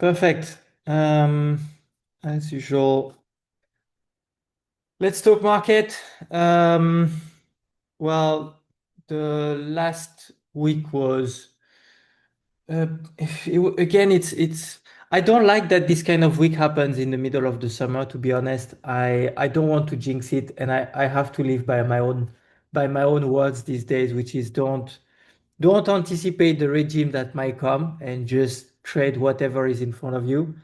Perfect. Um, as usual, let's talk market. Um, well, the last week was again. It's. I don't like that this kind of week happens in the middle of the summer. To be honest, I don't want to jinx it, and I have to live by my own words these days, which is don't anticipate the regime that might come and just trade whatever is in front of you.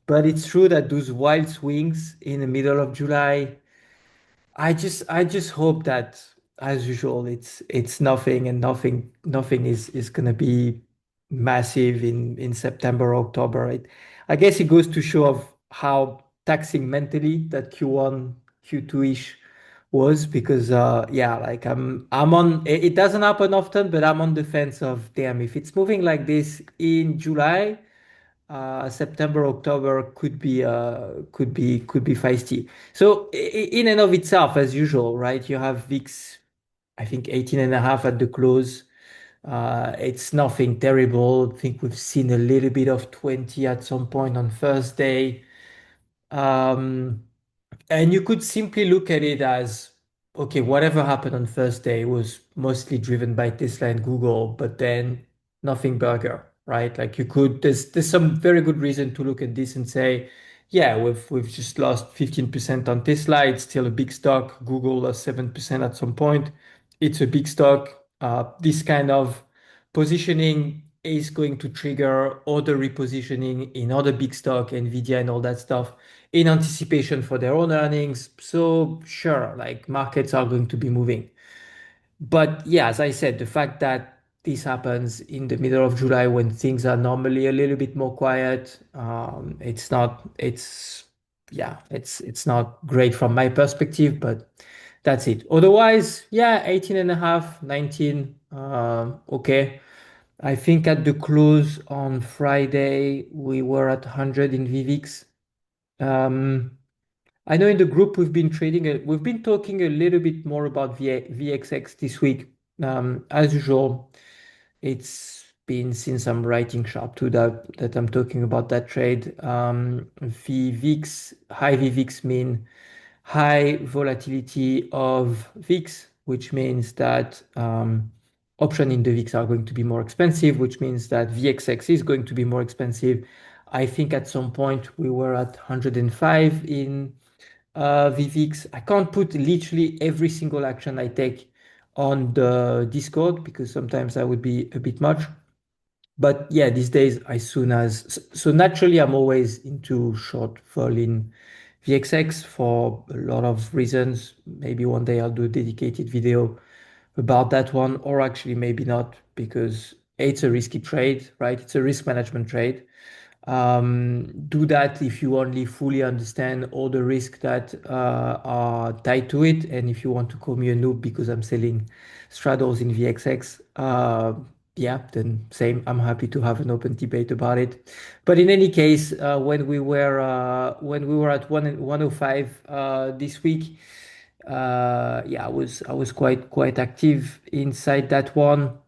But it's true that those wild swings in the middle of July, I just hope that as usual it's nothing and nothing is gonna be massive in September, October. I guess it goes to show of how taxing mentally that Q1, Q2-ish was because yeah, like I'm on it doesn't happen often, but I'm on the fence of damn if it's moving like this in July. September, October could be feisty. So in and of itself, as usual, right? You have VIX, I think 18 and a half at the close. It's nothing terrible. I think we've seen a little bit of 20 at some point on Thursday. Um, and you could simply look at it as, okay, whatever happened on Thursday was mostly driven by Tesla and Google, but then nothing burger, right? Like there's some very good reason to look at this and say, yeah, we've just lost 15% on Tesla. It's still a big stock. Google lost 7% at some point. It's a big stock. This kind of positioning is going to trigger other repositioning in other big stock, Nvidia and all that stuff in anticipation for their own earnings. So sure, like markets are going to be moving. But yeah, as I said, the fact that this happens in the middle of July when things are normally a little bit more quiet, it's not great from my perspective, but that's it. Otherwise, yeah, 18 and a half, 19, okay. I think at the close on Friday, we were at 100 in VVIX. Um, I know in the group we've been talking a little bit more about VXX this week. As usual, it's been since I'm writing sharp to that I'm talking about that trade. VVIX, high VVIX mean high volatility of VIX, which means that option in the VIX are going to be more expensive, which means that VXX is going to be more expensive. I think at some point we were at 105 in VVIX. I can't put literally every single action I take on the Discord because sometimes that would be a bit much. But yeah, these days, as soon as so naturally, I'm always into short fall in VXX for a lot of reasons. Maybe one day I'll do a dedicated video about that one, or actually maybe not, because it's a risky trade, right? It's a risk management trade. Do that if you only fully understand all the risks that are tied to it. And if you want to call me a noob because I'm selling straddles in VXX, yeah, then same. I'm happy to have an open debate about it. But in any case, when we were at 105 this week, yeah, I was quite active inside that one.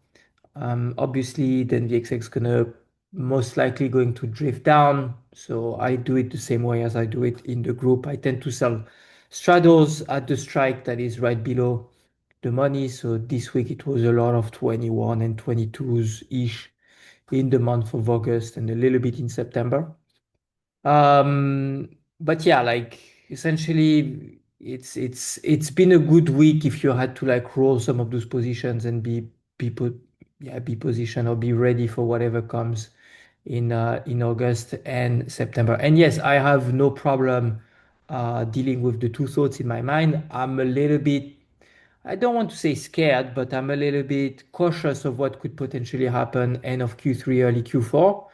Obviously, then the XX gonna most likely going to drift down. So I do it the same way as I do it in the group. I tend to sell straddles at the strike that is right below the money. So this week it was a lot of 21 and 22s ish in the month of August and a little bit in September. But yeah, like essentially it's been a good week if you had to like roll some of those positions and be put yeah, be positioned or be ready for whatever comes in August and September. And yes, I have no problem dealing with the two thoughts in my mind. I'm a little bit I don't want to say scared, but I'm a little bit cautious of what could potentially happen end of Q3, early Q4,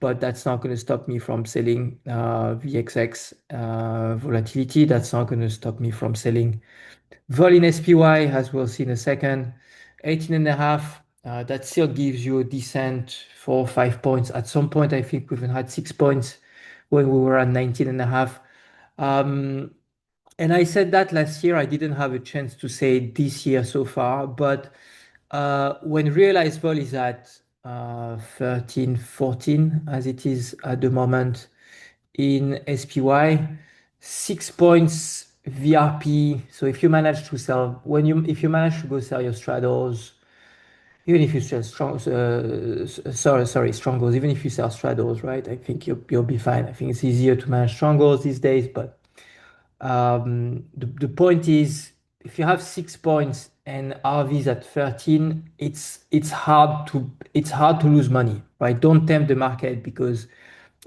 but that's not going to stop me from selling VXX volatility. That's not going to stop me from selling vol in SPY, as we'll see in a second. 18 and a half, that still gives you a decent 4 or 5 points. At some point, I think we even had 6 points when we were at 19 and a half. Um, and I said that last year. I didn't have a chance to say it this year so far, but when realized vol is at 13, 14 as it is at the moment in SPY. 6 points VRP. So if you manage to sell, if you manage to go sell your straddles, even if you sell strongholds, even if you sell straddles, right? I think you'll be fine. I think it's easier to manage strongholds these days, but the point is, if you have 6 points and RVs at 13, it's hard to lose money, right? Don't tempt the market because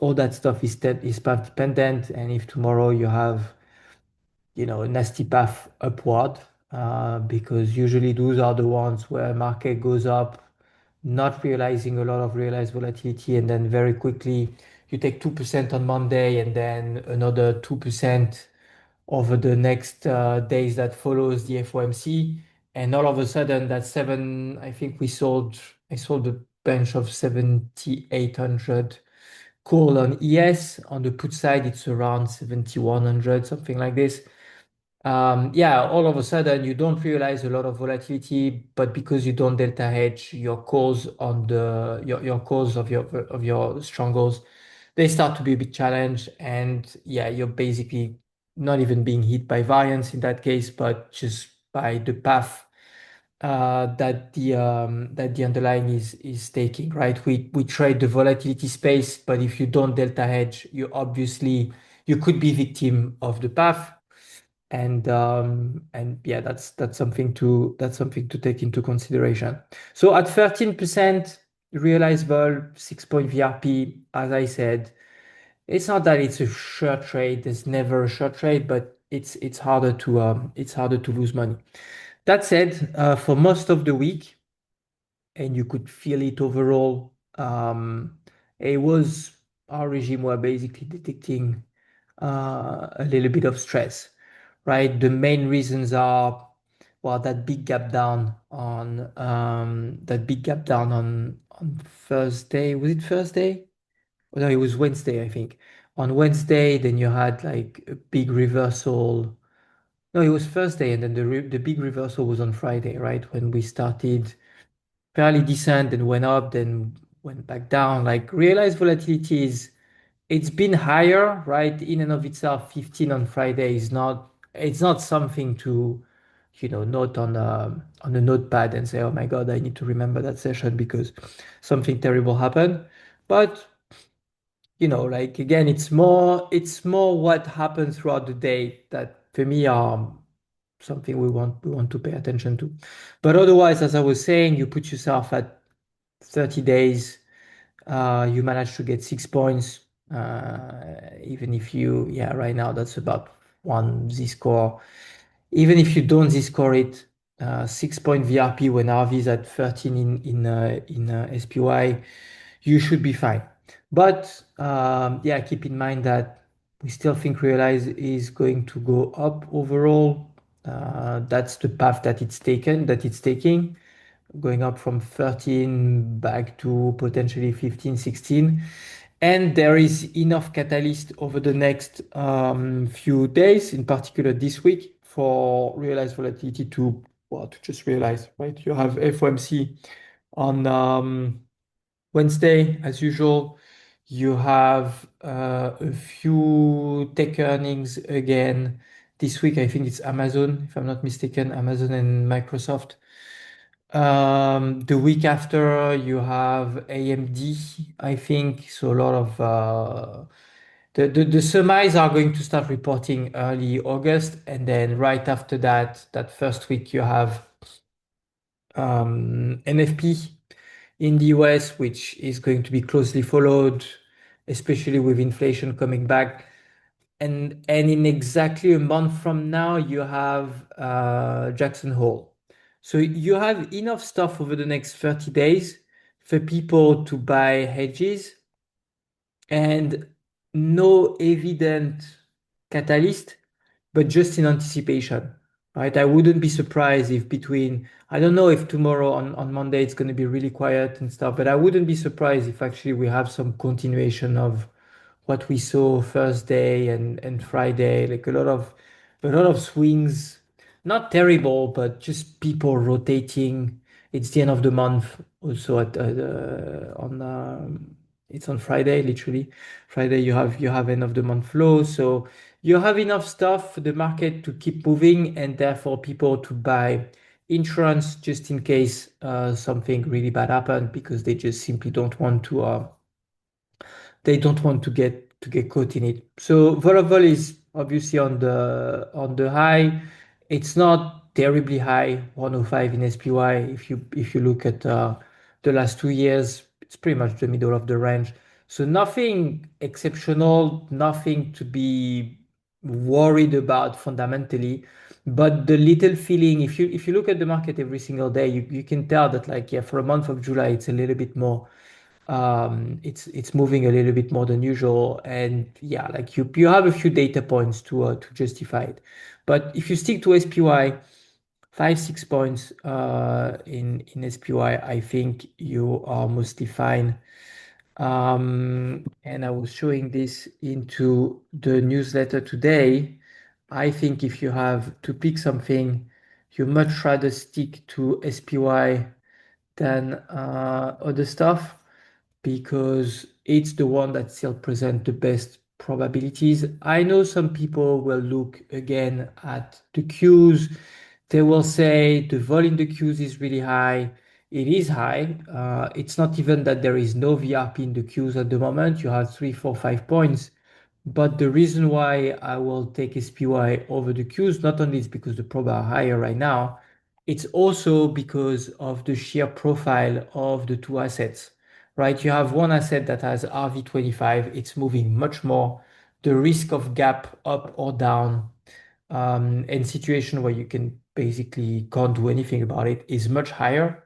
all that stuff is path dependent, and if tomorrow you have a nasty path upward, because usually those are the ones where market goes up, not realizing a lot of realized volatility, and then very quickly you take 2% on Monday and then another 2% over the next days that follows the FOMC, and all of a sudden that seven, I think I sold a bunch of 7,800 call on ES. On the put side, it's around 7,100, something like this. Yeah, all of a sudden you don't realize a lot of volatility, but because you don't delta hedge your calls on your calls of your strongholds, they start to be a bit challenged, and yeah, you're basically not even being hit by variance in that case, but just by the path that the underlying is taking, right? We trade the volatility space, but if you don't delta hedge, you could be victim of the path, and yeah, that's something to take into consideration. So at 13% realized vol, 6 point VRP, as I said, it's not that it's a short trade. There's never a short trade, but it's harder to lose money. That said, for most of the week, and you could feel it overall, it was our regime were basically detecting a little bit of stress, right? The main reasons are, well, that big gap down on Thursday. Was it Thursday? Oh, no, it was Wednesday, I think. On Wednesday, then you had like a big reversal. No, it was Thursday, and then the big reversal was on Friday, right? When we started fairly decent, then went up, then went back down. Like realized volatility it's been higher, right? In and of itself, 15 on Friday it's not something to, note on a notepad and say, oh my God, I need to remember that session because something terrible happened. But like again, it's more what happens throughout the day that for me are something we want to pay attention to. But otherwise, as I was saying, you put yourself at 30 days, you manage to get 6 points, even if yeah, right now that's about one Z score. Even if you don't Z score it, 6 point VRP when RV is at 13 in SPY, you should be fine. But yeah, keep in mind that we still think Realize is going to go up overall. That's the path that it's taking, going up from 13 back to potentially 15, 16. And there is enough catalyst over the next few days, in particular this week, for realized volatility to just realize, right? You have FOMC on Wednesday, as usual. You have a few tech earnings again this week. I think it's Amazon, if I'm not mistaken, Amazon and Microsoft. The week after, you have AMD, I think. So a lot of the semis are going to start reporting early August, and then right after that, that first week, you have NFP in the US, which is going to be closely followed, especially with inflation coming back. And in exactly a month from now, you have Jackson Hole. So you have enough stuff over the next 30 days for people to buy hedges, and no evident catalyst, but just in anticipation, right? I wouldn't be surprised if I don't know if tomorrow on Monday it's going to be really quiet and stuff, but I wouldn't be surprised if actually we have some continuation of what we saw Thursday and Friday, like a lot of swings, not terrible, but just people rotating. It's the end of the month also on it's on Friday, literally. Friday you have end of the month flow, so you have enough stuff for the market to keep moving and therefore people to buy insurance just in case something really bad happened because they just simply don't want to get caught in it. So Volavol is obviously on the high. It's not terribly high, 105 in SPY. If you look at the last 2 years, it's pretty much the middle of the range. So nothing exceptional, nothing to be worried about fundamentally. But the little feeling, if you look at the market every single day, you can tell that like yeah, for a month of July, it's a little bit more it's moving a little bit more than usual, and yeah, like you have a few data points to justify it. But if you stick to SPY, 5 6 points in SPY, I think you are mostly fine. And I was showing this into the newsletter today. I think if you have to pick something, you much rather stick to SPY than other stuff because it's the one that still present the best probabilities. I know some people will look again at the queues. They will say the vol in the queues is really high. It is high. It's not even that there is no VRP in the queues at the moment. You have 3 4 5 points. But the reason why I will take SPY over the queues, not only is because the prob are higher right now, it's also because of the sheer profile of the two assets, right? You have one asset that has RV25, it's moving much more. The risk of gap up or down and situation where you can basically can't do anything about it is much higher.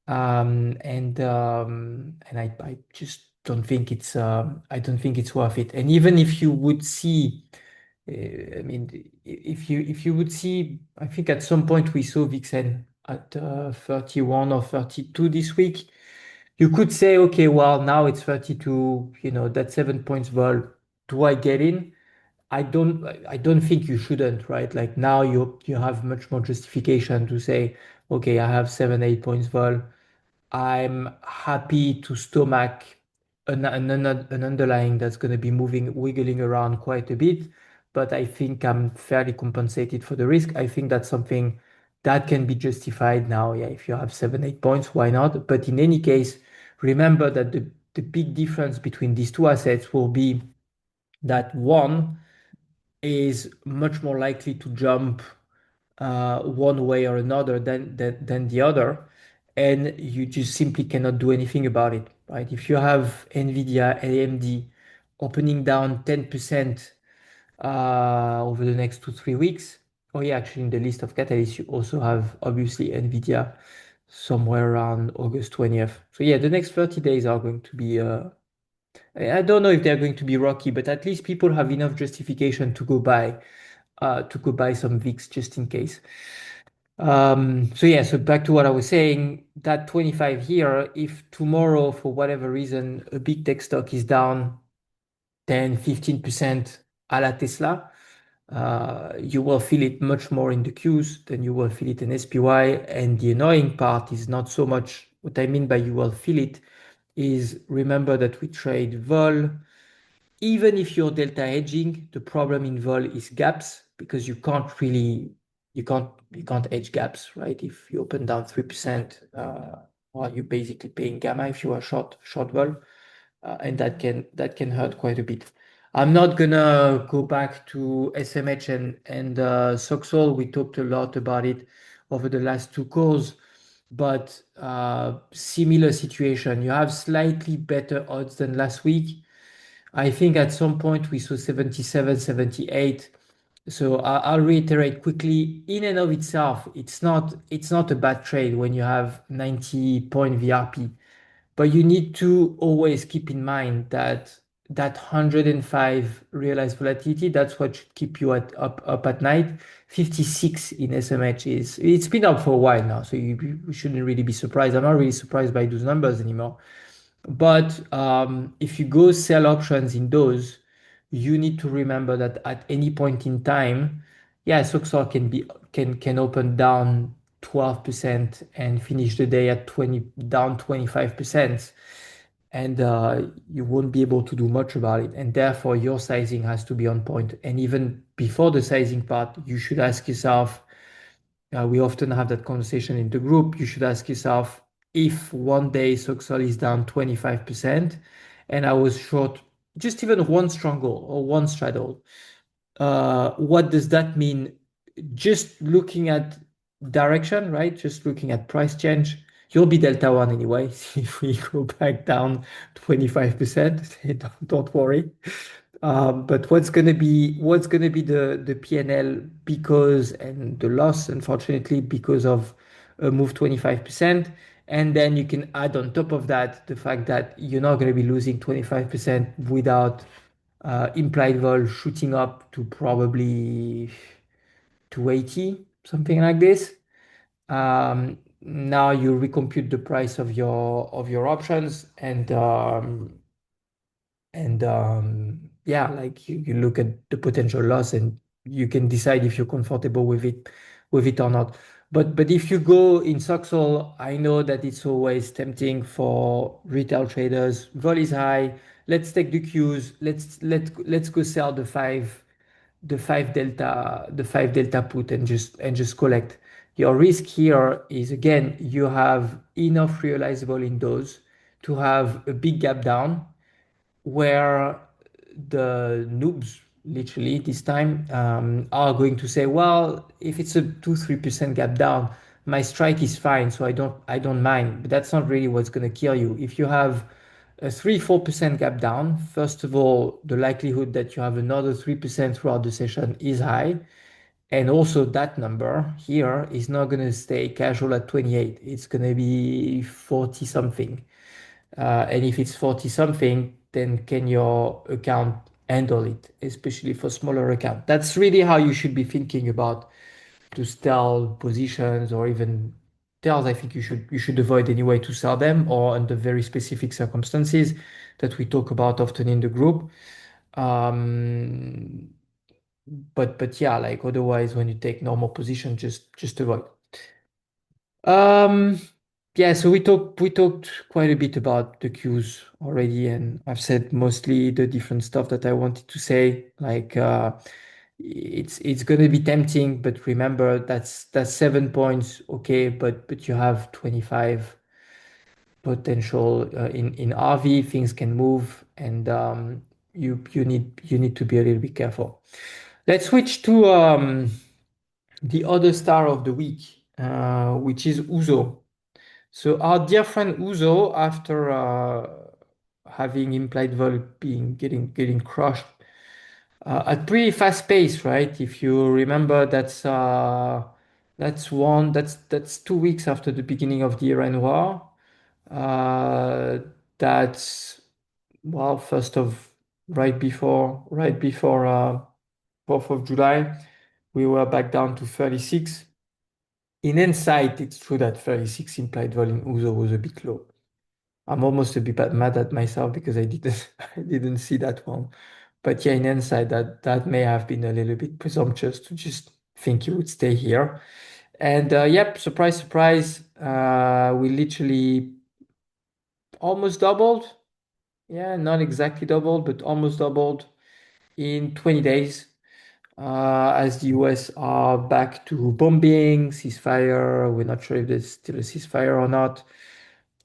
And I just don't think it's worth it. And even if you would see, I mean, if you would see, I think at some point we saw VIXN at 31 or 32 this week. You could say, okay, well, now it's 32, that's 7 points vol. Do I get in? I don't think you shouldn't, right? Like now you have much more justification to say, okay, I have 7 8 points vol. I'm happy to stomach an underlying that's going to be moving, wiggling around quite a bit, but I think I'm fairly compensated for the risk. I think that's something that can be justified now. Yeah, if you have 7 8 points, why not? But in any case, remember that the big difference between these two assets will be that one is much more likely to jump one way or another than the other, and you just simply cannot do anything about it, right? If you have Nvidia, AMD opening down 10% over the next 2 3 weeks, oh yeah, actually in the list of catalysts you also have obviously Nvidia somewhere around August 20th. So yeah, the next 30 days are going to be I don't know if they're going to be rocky, but at least people have enough justification to go buy some VIX just in case. So yeah, so back to what I was saying, that 25 here, if tomorrow for whatever reason a big tech stock is down 10, 15% a la Tesla, you will feel it much more in the queues than you will feel it in SPY. And the annoying part is not so much what I mean by you will feel it is remember that we trade vol. Even if you're delta hedging, the problem in vol is gaps because you can't hedge gaps, right? If you open down 3%, well, you're basically paying gamma if you are short vol, and that can hurt quite a bit. I'm not gonna go back to SMH and Soxol. We talked a lot about it over the last two calls, but similar situation. You have slightly better odds than last week. I think at some point we saw 77, 78. So I'll reiterate quickly, in and of itself, it's not a bad trade when you have 90-point VRP. But you need to always keep in mind that 105 realized volatility, that's what should keep you up at night. 56 in SMH it's been up for a while now, so you shouldn't really be surprised. I'm not really surprised by those numbers anymore. But if you go sell options in those, you need to remember that at any point in time, yeah, Soxor can open down 12% and finish the day at 20 down 25%, and you won't be able to do much about it. And therefore, your sizing has to be on point. And even before the sizing part, you should ask yourself, we often have that conversation in the group. You should ask yourself, if one day Soxol is down 25% and I was short just even one stronghold or one straddle, what does that mean? Just looking at direction, right? Just looking at price change, you'll be delta one anyway. If we go back down 25%, don't worry. But what's gonna be the P&L because and the loss, unfortunately, because of a move 25%. And then you can add on top of that the fact that you're not going to be losing 25% without implied vol shooting up to probably 280, something like this. Now you recompute the price of your options, and yeah, like you look at the potential loss and you can decide if you're comfortable with it or not. But if you go in Soxol, I know that it's always tempting for retail traders. Vol is high. Let's take the cues. Let's go sell the five delta put and just collect. Your risk here is, again, you have enough realizable windows to have a big gap down where the noobs, literally this time, are going to say, well, if it's a 2-3% gap down, my strike is fine, so I don't mind. But that's not really what's going to kill you. If you have a 3-4% gap down, first of all, the likelihood that you have another 3% throughout the session is high. And also that number here is not going to stay casual at 28. It's going to be 40 something. And if it's 40 something, then can your account handle it, especially for smaller account? That's really how you should be thinking about to sell positions, or even tells. I think you should avoid anyway to sell them, or under very specific circumstances that we talk about often in the group. Um, but yeah, like otherwise, when you take normal position, just avoid. Um, yeah, so we talked quite a bit about the queues already, and I've said mostly the different stuff that I wanted to say. Like it's gonna be tempting, but remember that's 7 points, okay, but you have 25 potential in RV. Things can move, and you need to be a little bit careful. Let's switch to the other star of the week, which is Uzo. So our dear friend Uzo, after having implied vol being getting crushed at pretty fast pace, right? If you remember, that's 2 weeks after the beginning of the Iran war. Uh, that's well, first of right before 4th of July, we were back down to 36. In hindsight, it's true that 36 implied volume Uzo was a bit low. I'm almost a bit mad at myself because I didn't I didn't see that one. But yeah, in hindsight, that may have been a little bit presumptuous to just think you would stay here. And yep, surprise, surprise, we literally almost doubled. Yeah, not exactly doubled, but almost doubled in 20 days. As the US are back to bombing, ceasefire. We're not sure if there's still a ceasefire or not.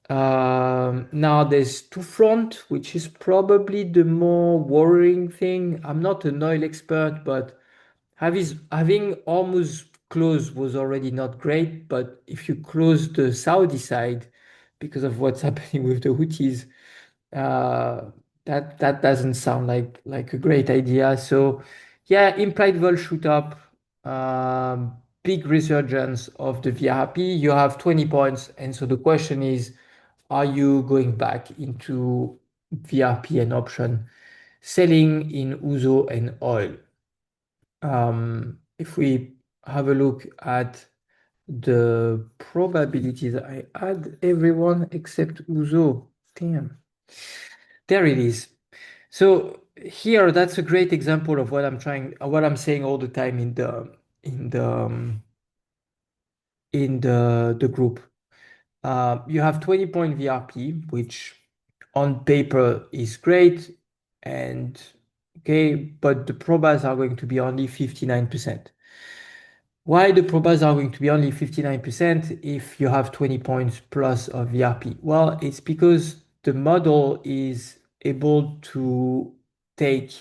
Now there's two front, which is probably the more worrying thing. I'm not an oil expert, but having almost closed was already not great. But if you close the Saudi side because of what's happening with the Houthis, uh, that doesn't sound like a great idea. So yeah, implied vol shoot up, big resurgence of the VRP. You have 20 points, and so the question is, are you going back into VRP and option selling in Uzo and oil? If we have a look at the probabilities, I add everyone except Uzo. Damn. There it is. So here, that's a great example of what I'm saying all the time in the in the group. You have 20-point VRP, which on paper is great, and okay, but the probas are going to be only 59%. Why the probas are going to be only 59% if you have 20 points plus of VRP? Well, it's because the model is able to take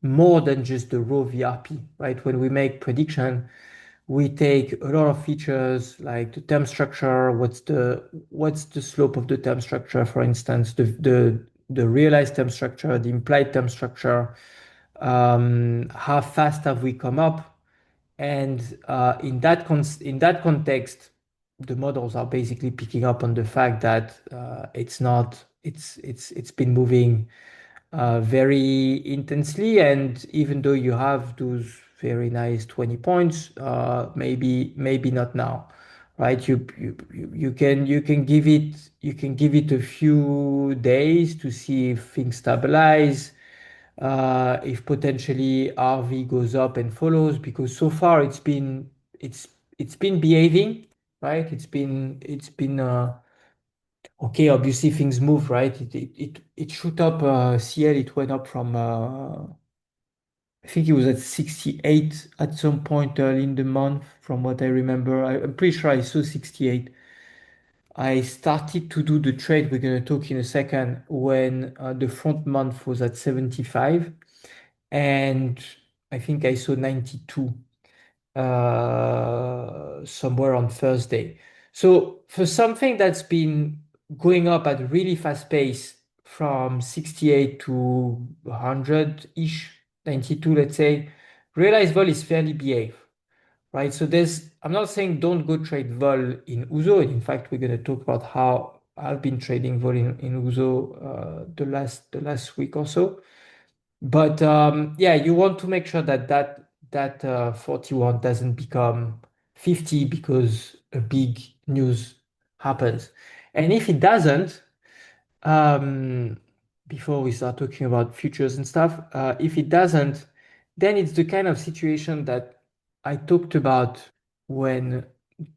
more than just the raw VRP, right? When we make prediction, we take a lot of features like the term structure, what's the slope of the term structure, for instance, the realized term structure, the implied term structure, how fast have we come up, and in that context, the models are basically picking up on the fact that it's not it's been moving very intensely, and even though you have those very nice 20 points, maybe not now, right? You can give it a few days to see if things stabilize, if potentially RV goes up and follows, because so far it's been behaving, right? It's been okay. Obviously things move, right? It shoot up, CL, it went up from I think it was at 68 at some point early in the month, from what I remember. I'm pretty sure I saw 68. I started to do the trade we're going to talk in a second when the front month was at 75, and I think I saw 92 somewhere on Thursday. So for something that's been going up at a really fast pace from 68 to 100-ish, 92, let's say, realized vol is fairly behaved, right? So I'm not saying don't go trade vol in Uzo. And in fact, we're going to talk about how I've been trading vol in Uzo the last week or so. But yeah, you want to make sure that 41 doesn't become 50 because a big news happens. And if it doesn't, um, before we start talking about futures and stuff, if it doesn't, then it's the kind of situation that I talked about when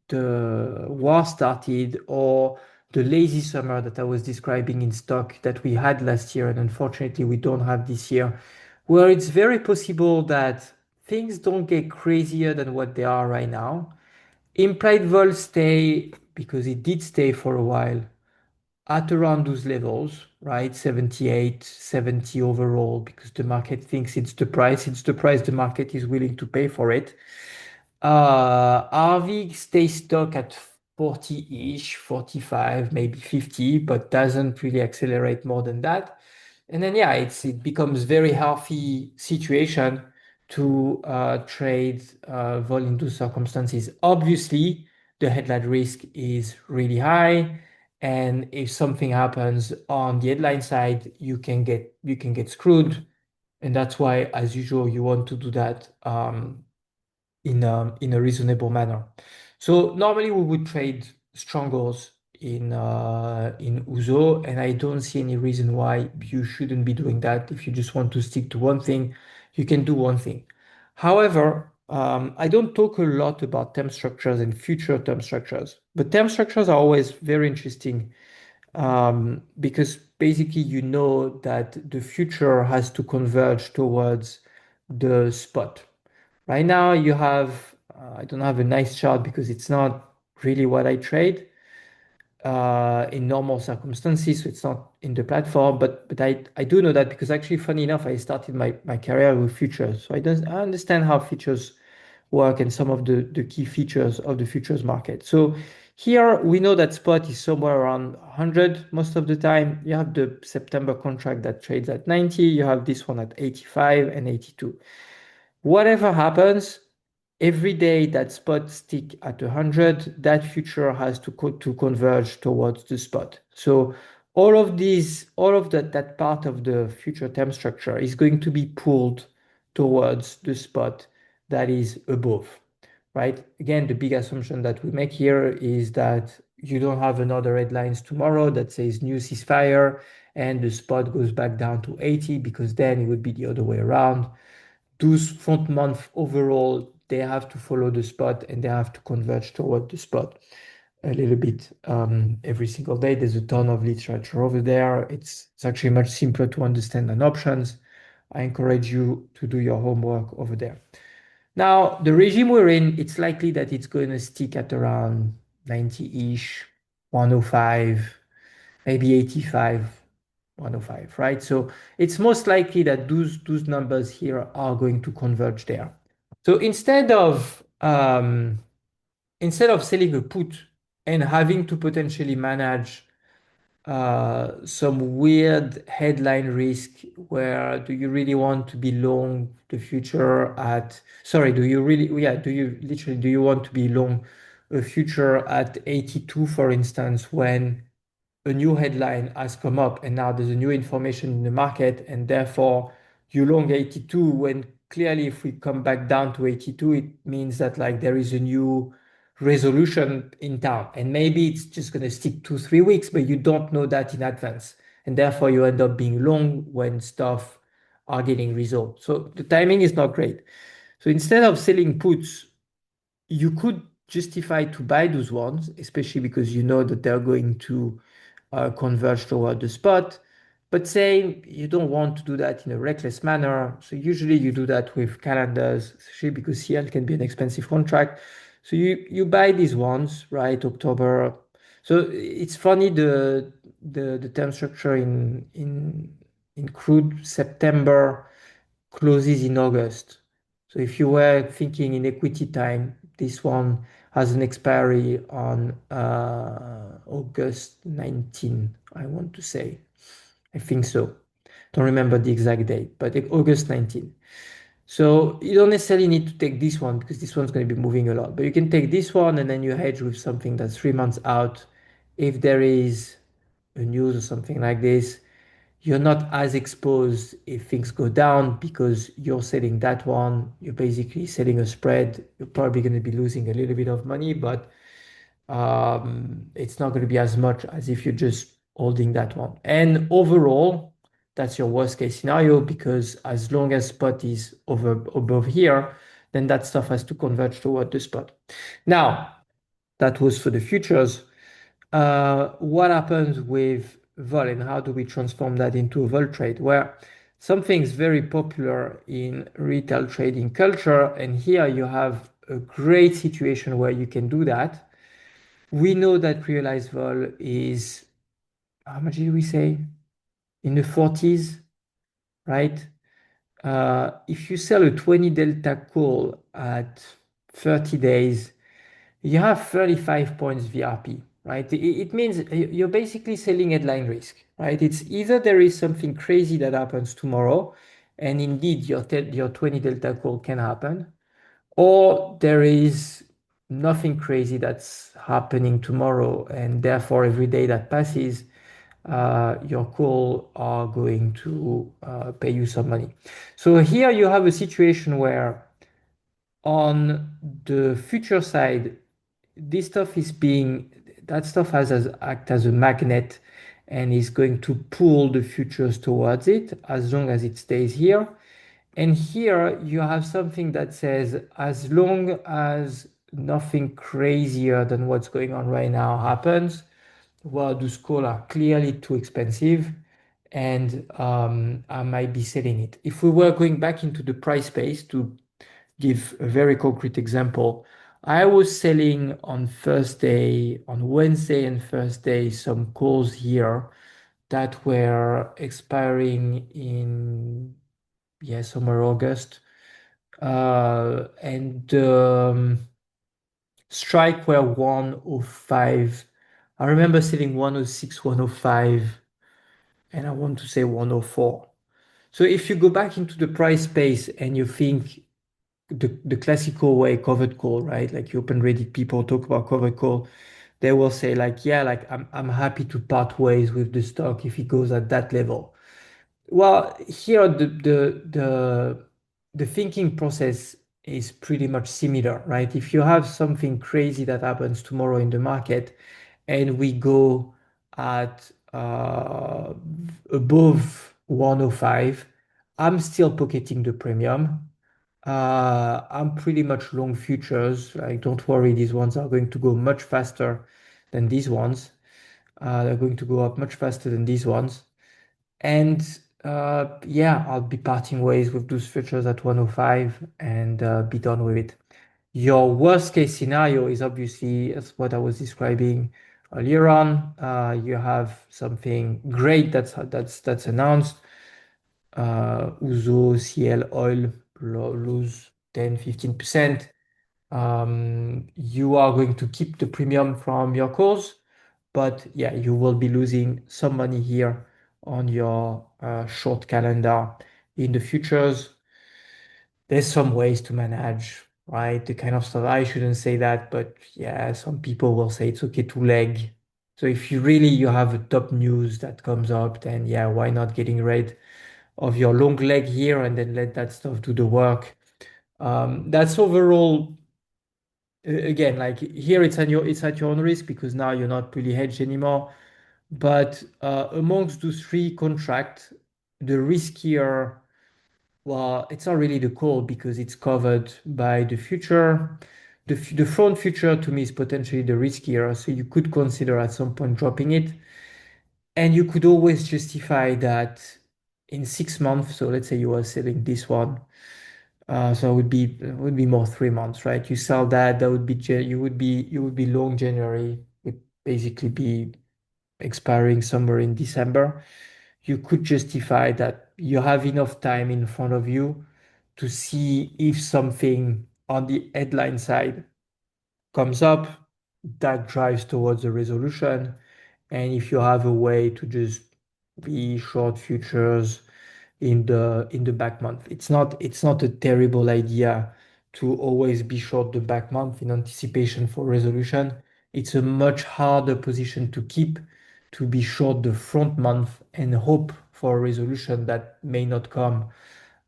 the war started, or the lazy summer that I was describing in stock that we had last year, and unfortunately we don't have this year, where it's very possible that things don't get crazier than what they are right now. Implied vol stay, because it did stay for a while, at around those levels, right? 78, 70 overall, because the market thinks it's the price. It's the price the market is willing to pay for it. RV stays stuck at 40-ish, 45, maybe 50, but doesn't really accelerate more than that. And then, yeah, it becomes very healthy situation to trade vol in those circumstances. Obviously, the headline risk is really high, and if something happens on the headline side, you can get screwed, and that's why, as usual, you want to do that in a reasonable manner. So normally we would trade strongholds in Uzo, and I don't see any reason why you shouldn't be doing that. If you just want to stick to one thing, you can do one thing. However, I don't talk a lot about term structures and future term structures, but term structures are always very interesting, because basically you know that the future has to converge towards the spot. Right now, you have, I don't have a nice chart because it's not really what I trade in normal circumstances, so it's not in the platform. But I do know that because actually, funny enough, I started my career with futures. So I understand how futures work and some of the key features of the futures market. So here we know that spot is somewhere around 100 most of the time. You have the September contract that trades at 90, you have this one at 85 and 82. Whatever happens, every day that spot stick at 100, that future has to converge towards the spot. So all of that part of the future term structure is going to be pulled towards the spot that is above, right? Again, the big assumption that we make here is that you don't have another headlines tomorrow that says new ceasefire and the spot goes back down to 80, because then it would be the other way around. Those front month overall they have to follow the spot and they have to converge toward the spot a little bit every single day. There's a ton of literature over there. It's actually much simpler to understand than options. I encourage you to do your homework over there. Now, the regime we're in, it's likely that it's going to stick at around 90-ish, 105, maybe 85, 105, right? So it's most likely that those numbers here are going to converge there. So instead of selling a put and having to potentially manage some weird headline risk where do you really want to be long the future at, sorry, do you really, yeah, do you literally, do you want to be long a future at 82, for instance, when a new headline has come up and now there's a new information in the market and therefore you long 82 when clearly if we come back down to 82 it means that like there is a new resolution in town and maybe it's just going to stick 2 3 weeks but you don't know that in advance and therefore you end up being long when stuff are getting resolved. So the timing is not great. So instead of selling puts, you could justify to buy those ones, especially because you know that they're going to converge toward the spot. But say you don't want to do that in a reckless manner. So usually you do that with calendars, especially because CL can be an expensive contract. So you buy these ones, right? October. So it's funny the term structure in crude September closes in August. So if you were thinking in equity time, this one has an expiry on August 19, I want to say. I think so. Don't remember the exact date, but August 19. So you don't necessarily need to take this one because this one's going to be moving a lot. But you can take this one and then you hedge with something that's 3 months out. If there is a news or something like this, you're not as exposed if things go down because you're selling that one. You're basically selling a spread. You're probably going to be losing a little bit of money, but it's not going to be as much as if you're just holding that one. And overall, that's your worst case scenario because as long as spot is over above here, then that stuff has to converge toward the spot. Now, that was for the futures. What happens with vol and how do we transform that into a vol trade? Where something's very popular in retail trading culture, and here you have a great situation where you can do that. We know that realized vol is, how much did we say? In the 40s, right? If you sell a 20 delta call at 30 days, you have 35 points VRP, right? It means you're basically selling headline risk, right? It's either there is something crazy that happens tomorrow, and indeed your 20 delta call can happen, or there is nothing crazy that's happening tomorrow, and therefore every day that passes, your call are going to pay you some money. So here you have a situation where on the future side, this stuff is being, that stuff has as act as a magnet and is going to pull the futures towards it as long as it stays here. And here you have something that says as long as nothing crazier than what's going on right now happens, well, those calls are clearly too expensive and I might be selling it. If we were going back into the price space to give a very concrete example, I was selling on Thursday, on Wednesday and Thursday, some calls here that were expiring in, yeah, somewhere August. And strike were 105. I remember selling 106, 105, and I want to say 104. So if you go back into the price space and you think the classical way covered call, right? Like you open Reddit, people talk about covered call. They will say like, yeah, like I'm happy to part ways with the stock if it goes at that level. Well, here the thinking process is pretty much similar, right? If you have something crazy that happens tomorrow in the market and we go at above 105, I'm still pocketing the premium. I'm pretty much long futures. Like, don't worry, these ones are going to go much faster than these ones. They're going to go up much faster than these ones. And yeah, I'll be parting ways with those futures at 105 and be done with it. Your worst case scenario is obviously, as what I was describing earlier on. You have something great that's announced. Uzo, CL oil lose 10, 15%. You are going to keep the premium from your calls, but yeah, you will be losing some money here on your short calendar in the futures. There's some ways to manage, right? The kind of stuff. I shouldn't say that, but yeah, some people will say it's okay to leg. So if you have a top news that comes up, then yeah, why not getting rid of your long leg here and then let that stuff do the work. That's overall, again, like here it's at your own risk because now you're not really hedged anymore. But amongst those three contracts, the riskier, well, it's not really the call because it's covered by the future. The front future to me is potentially the riskier, so you could consider at some point dropping it. And you could always justify that in 6 months. So let's say you are selling this one. So it would be more 3 months, right? You sell that, that would be you would be long January. It would basically be expiring somewhere in December. You could justify that you have enough time in front of you to see if something on the headline side comes up that drives towards a resolution. And if you have a way to just be short futures in the back month, it's not a terrible idea to always be short the back month in anticipation for resolution. It's a much harder position to keep, to be short the front month and hope for a resolution that may not come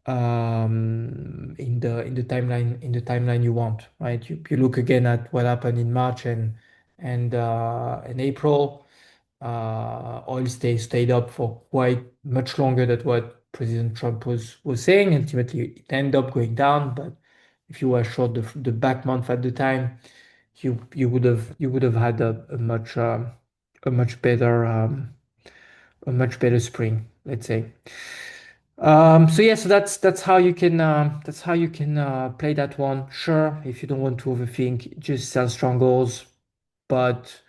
in the timeline you want, right? You look again at what happened in March and April. Oil stayed up for quite much longer than what President Trump was saying. Ultimately, it ended up going down, but if you were short the back month at the time, you would have had a much better spring, let's say. So yeah, so that's how you can play that one. Sure, if you don't want to overthink, just sell strongholds, but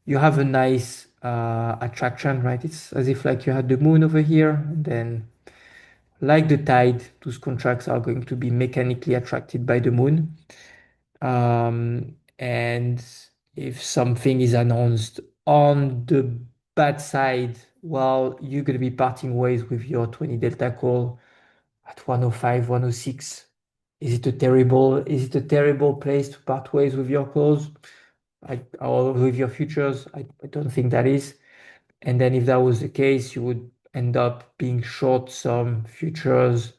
you have a nice attraction, right? It's as if like you had the moon over here, and then like the tide, those contracts are going to be mechanically attracted by the moon. And if something is announced on the bad side, well, you're going to be parting ways with your 20 delta call at 105, 106. Is it a terrible place to part ways with your calls? Or with your futures? I don't think that is. And then if that was the case, you would end up being short some futures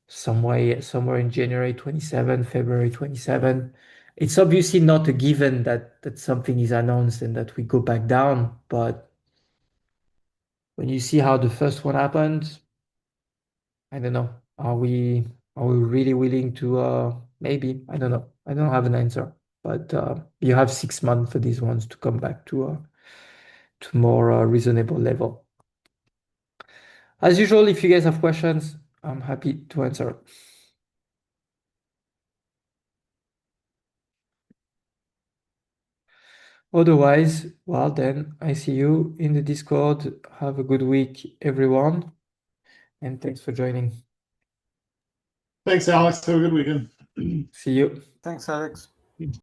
somewhere in January 27, February 27. It's obviously not a given that something is announced and that we go back down, but when you see how the first one happened, I don't know. Are we really willing to maybe? I don't know. I don't have an answer. But you have 6 months for these ones to come back to more reasonable level. As usual, if you guys have questions, I'm happy to answer. Otherwise, well, then I see you in the Discord. Have a good week, everyone, and thanks for joining. Thanks, Alex. Have a good weekend. See you. Thanks, Alex.